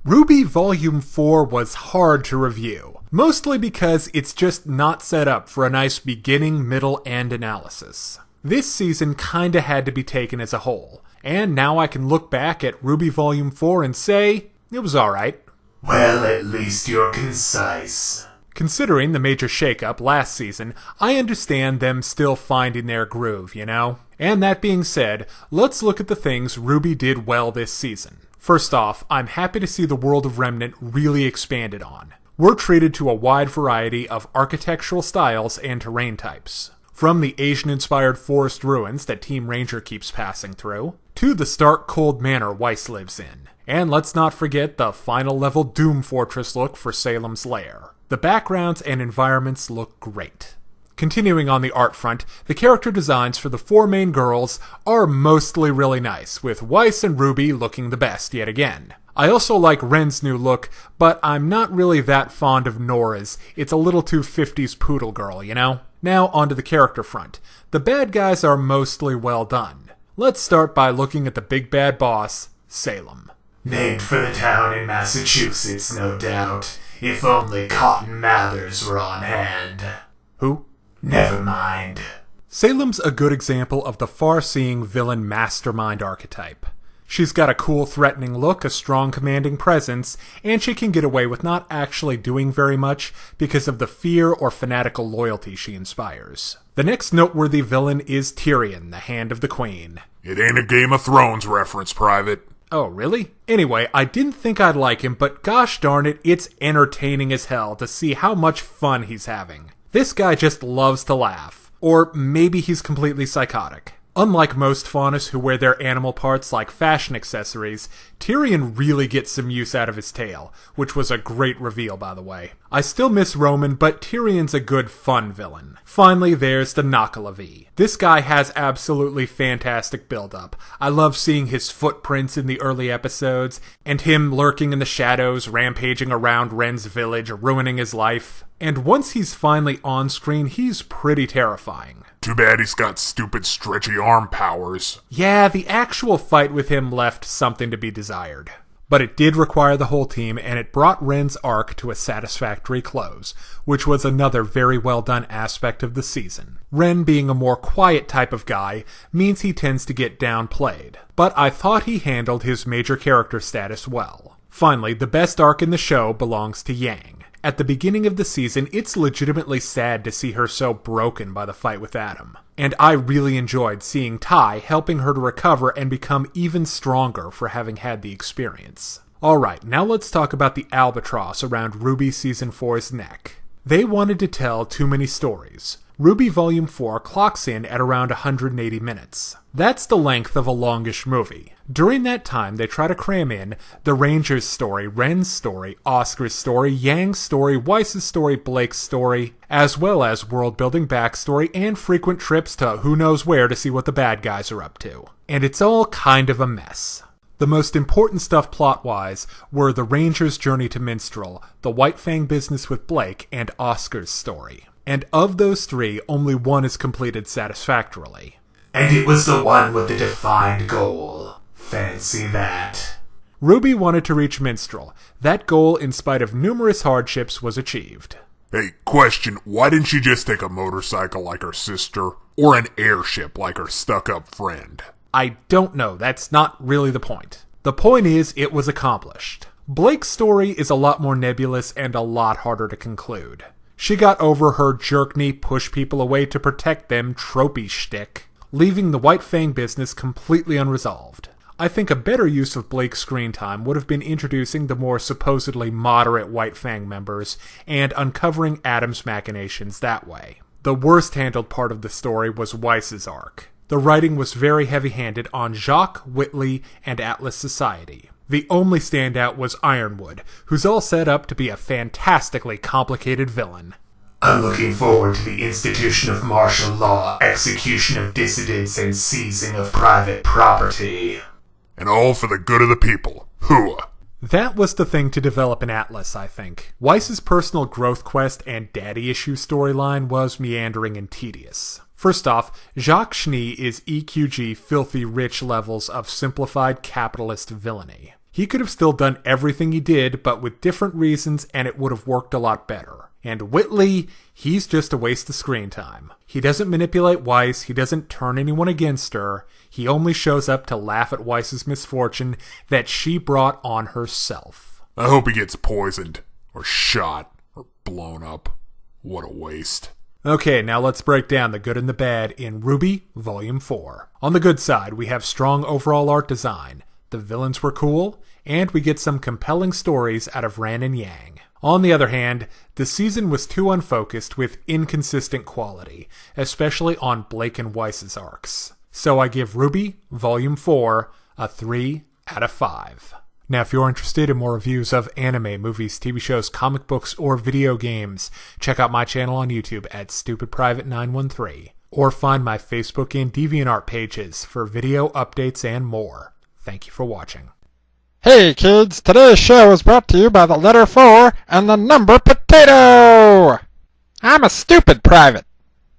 RWBY Volume 4 was hard to review, mostly because it's just not set up for a nice beginning, middle, and analysis. This season kinda had to be taken as a whole, and now I can look back at RWBY Volume 4 and say, it was alright. Well, at least you're concise. Considering the major shakeup last season, I understand them still finding their groove, you know? And that being said, let's look at the things RWBY did well this season. First off, I'm happy to see the world of Remnant really expanded on. We're treated to a wide variety of architectural styles and terrain types. From the Asian-inspired forest ruins that Team Ranger keeps passing through, to the stark cold manor Weiss lives in. And let's not forget the final level Doom Fortress look for Salem's lair. The backgrounds and environments look great. Continuing on the art front, the character designs for the four main girls are mostly really nice, with Weiss and RWBY looking the best yet again. I also like Ren's new look, but I'm not really that fond of Nora's. It's a little too 50s poodle girl, you know? Now onto the character front. The bad guys are mostly well done. Let's start by looking at the big bad boss, Salem. Named for the town in Massachusetts, no doubt. If only Cotton Mathers were on hand. Who? Never mind. Salem's a good example of the far-seeing villain mastermind archetype. She's got a cool, threatening look, a strong, commanding presence, and she can get away with not actually doing very much because of the fear or fanatical loyalty she inspires. The next noteworthy villain is Tyrion, the Hand of the Queen. It ain't a Game of Thrones reference, Private. Oh, really? Anyway, I didn't think I'd like him, but gosh darn it, it's entertaining as hell to see how much fun he's having. This guy just loves to laugh. Or maybe he's completely psychotic. Unlike most faunus who wear their animal parts like fashion accessories, Tyrion really gets some use out of his tail, which was a great reveal, by the way. I still miss Roman, but Tyrion's a good fun villain. Finally, there's the Nakalavi. This guy has absolutely fantastic build-up. I love seeing his footprints in the early episodes, and him lurking in the shadows, rampaging around Ren's village, ruining his life. And once he's finally on screen, he's pretty terrifying. Too bad he's got stupid stretchy arm powers. Yeah, the actual fight with him left something to be desired. But it did require the whole team, and it brought Ren's arc to a satisfactory close, which was another very well done aspect of the season. Ren being a more quiet type of guy means he tends to get downplayed, but I thought he handled his major character status well. Finally, the best arc in the show belongs to Yang. At the beginning of the season, it's legitimately sad to see her so broken by the fight with Adam. And I really enjoyed seeing Tai helping her to recover and become even stronger for having had the experience. Alright, now let's talk about the albatross around RWBY Season 4's neck. They wanted to tell too many stories. RWBY Volume 4 clocks in at around 180 minutes. That's the length of a longish movie. During that time, they try to cram in the Ranger's story, Ren's story, Oscar's story, Yang's story, Weiss's story, Blake's story, as well as world-building backstory and frequent trips to who knows where to see what the bad guys are up to. And it's all kind of a mess. The most important stuff plot-wise were the Ranger's journey to Minstrel, the White Fang business with Blake, and Oscar's story. And of those three, only one is completed satisfactorily. And it was the one with the defined goal. Fancy that. RWBY wanted to reach Minstrel. That goal, in spite of numerous hardships, was achieved. Hey, question, why didn't she just take a motorcycle like her sister? Or an airship like her stuck-up friend? I don't know, that's not really the point. The point is, it was accomplished. Blake's story is a lot more nebulous and a lot harder to conclude. She got over her jerk knee push people away to protect them tropey shtick, leaving the White Fang business completely unresolved. I think a better use of Blake's screen time would have been introducing the more supposedly moderate White Fang members and uncovering Adam's machinations that way. The worst handled part of the story was Weiss's arc. The writing was very heavy-handed on Jacques, Whitley, and Atlas Society. The only standout was Ironwood, who's all set up to be a fantastically complicated villain. I'm looking forward to the institution of martial law, execution of dissidents, and seizing of private property. And all for the good of the people. Hooah! That was the thing to develop in Atlas, I think. Weiss's personal growth quest and daddy issue storyline was meandering and tedious. First off, Xiao Long is EQG filthy rich levels of simplified capitalist villainy. He could have still done everything he did, but with different reasons, and it would have worked a lot better. And Whitley, he's just a waste of screen time. He doesn't manipulate Weiss, he doesn't turn anyone against her, he only shows up to laugh at Weiss's misfortune that she brought on herself. I hope he gets poisoned, or shot, or blown up. What a waste. Okay, now let's break down the good and the bad in RWBY Volume 4. On the good side, we have strong overall art design, the villains were cool, and we get some compelling stories out of Ran and Yang. On the other hand, the season was too unfocused with inconsistent quality, especially on Blake and Weiss's arcs. So I give RWBY Volume 4 a 3 out of 5. Now, if you're interested in more reviews of anime, movies, TV shows, comic books, or video games, check out my channel on YouTube at StupidPrivate913, or find my Facebook and Deviantart pages for video updates and more. Thank you for watching. Hey kids, today's show is brought to you by the letter 4 and the number potato! I'm a stupid private.